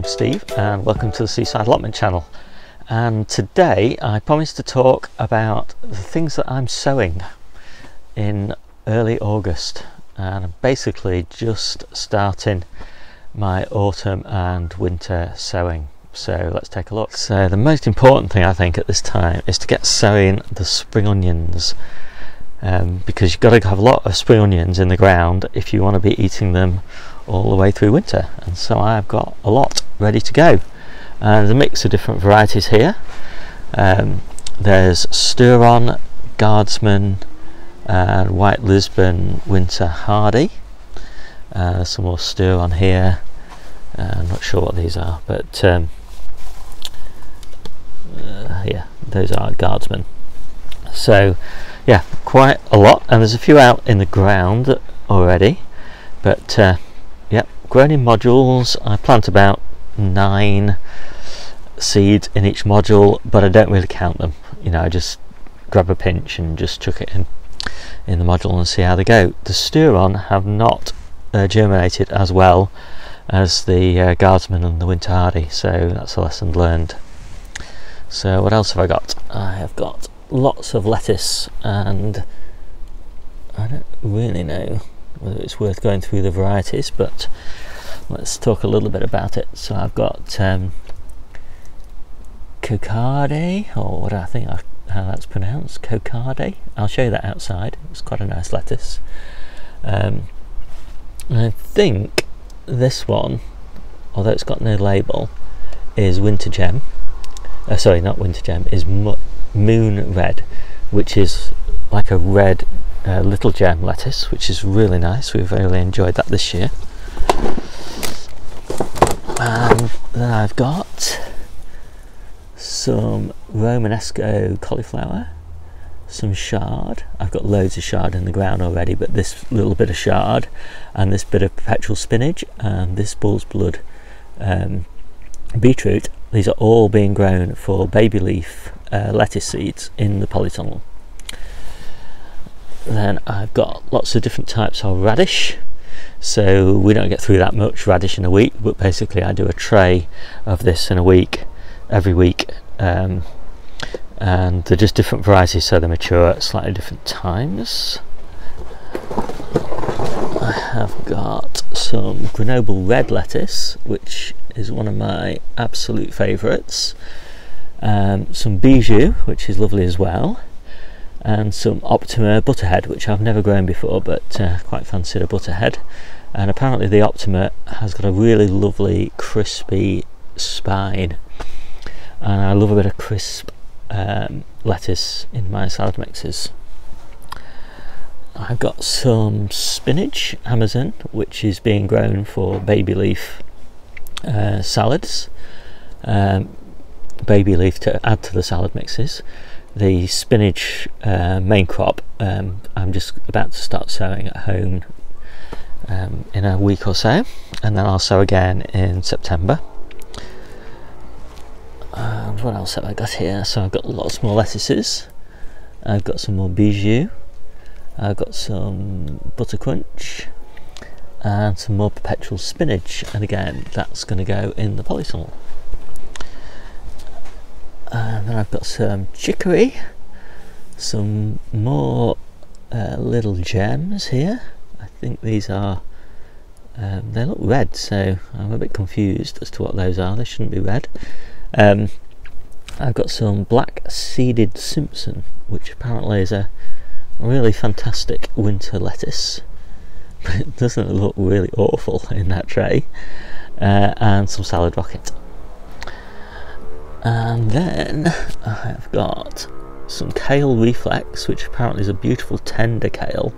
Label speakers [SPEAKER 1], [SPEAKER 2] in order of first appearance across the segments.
[SPEAKER 1] Steve and welcome to the Seaside Allotment channel, and today I promised to talk about the things that I'm sowing in early August, and I'm basically just starting my autumn and winter sowing. So let's take a look. So the most important thing I think at this time is to get sowing the spring onions, because you've got to have a lot of spring onions in the ground if you want to be eating them all the way through winter. And so I've got a lot ready to go, and there's a mix of different varieties here. There's Stir-On, Guardsman and White Lisbon Winter Hardy. Some more Stir-On here. I'm not sure what these are, but yeah, those are Guardsmen. So yeah, quite a lot, and there's a few out in the ground already, but yeah, grown in modules. I plant about 9 seeds in each module, but I don't really count them. You know, I just grab a pinch and just chuck it in the module and see how they go. The Stir-On have not germinated as well as the Guardsman and the Winter Hardy, so that's a lesson learned. So what else have I got? I have got lots of lettuce, and I don't really know whether it's worth going through the varieties, but let's talk a little bit about it. So I've got Cocarde, or what I think how that's pronounced, Cocarde. I'll show you that outside. It's quite a nice lettuce. I think this one, although it's got no label, is Winter Gem. Sorry, not Winter Gem, is Moon Red, which is like a red little gem lettuce, which is really nice. We've really enjoyed that this year. And then I've got some Romanesco cauliflower, some chard. I've got loads of chard in the ground already, but this little bit of chard and this bit of perpetual spinach and this bull's blood beetroot, these are all being grown for baby leaf lettuce seeds in the polytunnel. Then I've got lots of different types of radish. So we don't get through that much radish in a week, but basically I do a tray of this in a week, every week, and they're just different varieties, so they mature at slightly different times. I have got some Grenoble red lettuce, which is one of my absolute favourites, some Bijou, which is lovely as well, and some Optima butterhead, which I've never grown before, but quite fancied a butterhead. And apparently the Optima has got a really lovely crispy spine, and I love a bit of crisp lettuce in my salad mixes. I've got some spinach Amazon, which is being grown for baby leaf salads, baby leaf to add to the salad mixes. The spinach main crop I'm just about to start sowing at home in a week or so, and then I'll sow again in September. And what else have I got here? So I've got lots more lettuces. I've got some more Bijou. I've got some butter crunch and some more perpetual spinach, and again that's going to go in the polytunnel. And then I've got some chicory, some more little gems here. I think these are they look red, so I'm a bit confused as to what those are. They shouldn't be red. I've got some black seeded Simpson, which apparently is a really fantastic winter lettuce, but it doesn't look really awful in that tray, and some salad rocket. And then I have got some kale reflex, which apparently is a beautiful tender kale,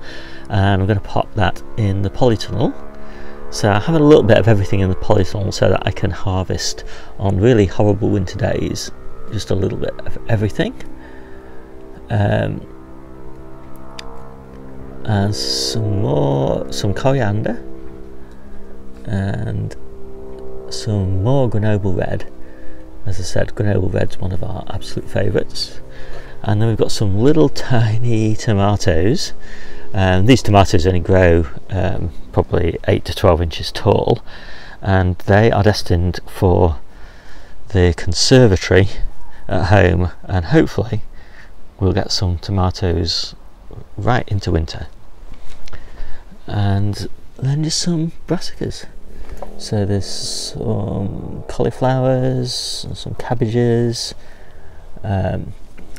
[SPEAKER 1] and I'm going to pop that in the polytunnel. So I have a little bit of everything in the polytunnel so that I can harvest on really horrible winter days, just a little bit of everything. And some coriander, and some more Grenoble red. As I said, Grenoble red's one of our absolute favourites. And then we've got some little tiny tomatoes. These tomatoes only grow probably 8 to 12 inches tall, and they are destined for the conservatory at home, and hopefully we'll get some tomatoes right into winter. And then just some brassicas. So there's some cauliflowers, some cabbages, and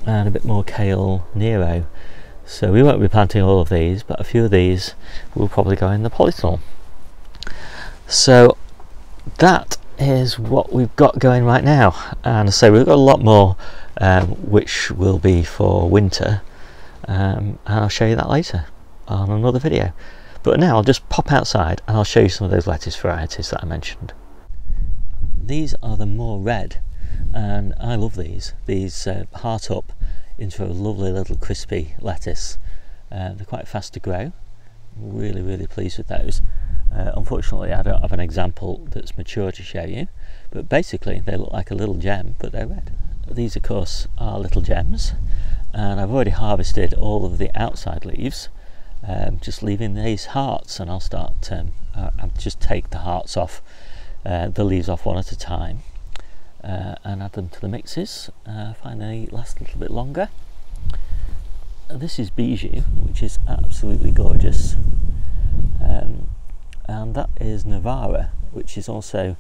[SPEAKER 1] a bit more kale Nero. So we won't be planting all of these, but a few of these will probably go in the polytunnel. So that is what we've got going right now, and so we've got a lot more which will be for winter, and I'll show you that later on another video. But now I'll just pop outside and I'll show you some of those lettuce varieties that I mentioned. These are the more red, and I love these. These heart up into a lovely little crispy lettuce. They're quite fast to grow. Really pleased with those. Unfortunately I don't have an example that's mature to show you, but basically they look like a little gem, but they're red. These of course are little gems, and I've already harvested all of the outside leaves, just leaving these hearts, and I'll start I'll just take the hearts off, the leaves off one at a time, and add them to the mixes. Find they last a little bit longer. This is bijou, which is absolutely gorgeous, and that is Navara, which is also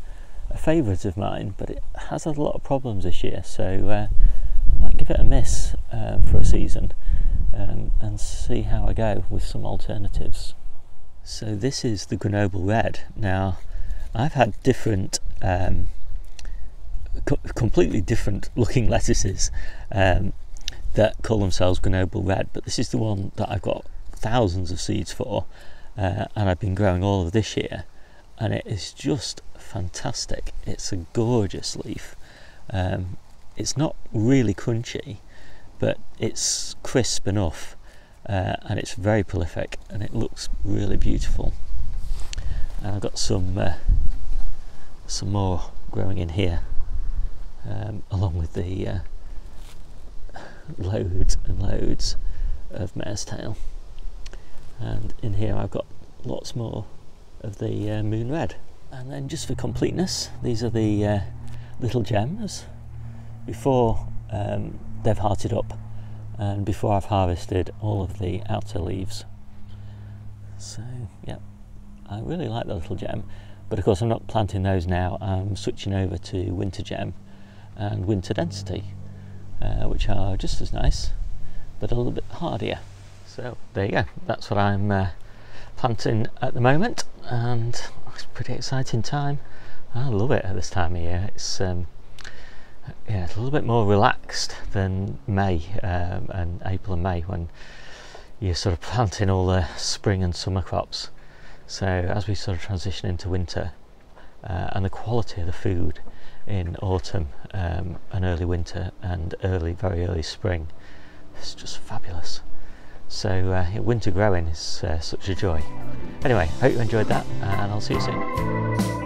[SPEAKER 1] a favourite of mine, but it has had a lot of problems this year, so I might give it a miss for a season, and see how I go with some alternatives. So this is the Grenoble Red. Now I've had different completely different looking lettuces that call themselves Grenoble Red, but this is the one that I've got thousands of seeds for, and I've been growing all of this year, and it is just fantastic. It's a gorgeous leaf. It's not really crunchy, but it's crisp enough, and it's very prolific, and it looks really beautiful. And I've got some more growing in here, along with the loads and loads of mare's tail. And in here I've got lots more of the moon red. And then just for completeness, these are the little gems before they've hearted up, and before I've harvested all of the outer leaves. So yeah, I really like the little gem, but of course I'm not planting those now. I'm switching over to winter gem and winter density, which are just as nice but a little bit hardier. So there you go, that's what I'm planting at the moment, and it's a pretty exciting time. I love it at this time of year. It's yeah, it's a little bit more relaxed than May and April and May, when you're sort of planting all the spring and summer crops. So as we sort of transition into winter, and the quality of the food in autumn and early winter and very early spring, it's just fabulous. So winter growing is such a joy. Anyway, hope you enjoyed that, and I'll see you soon.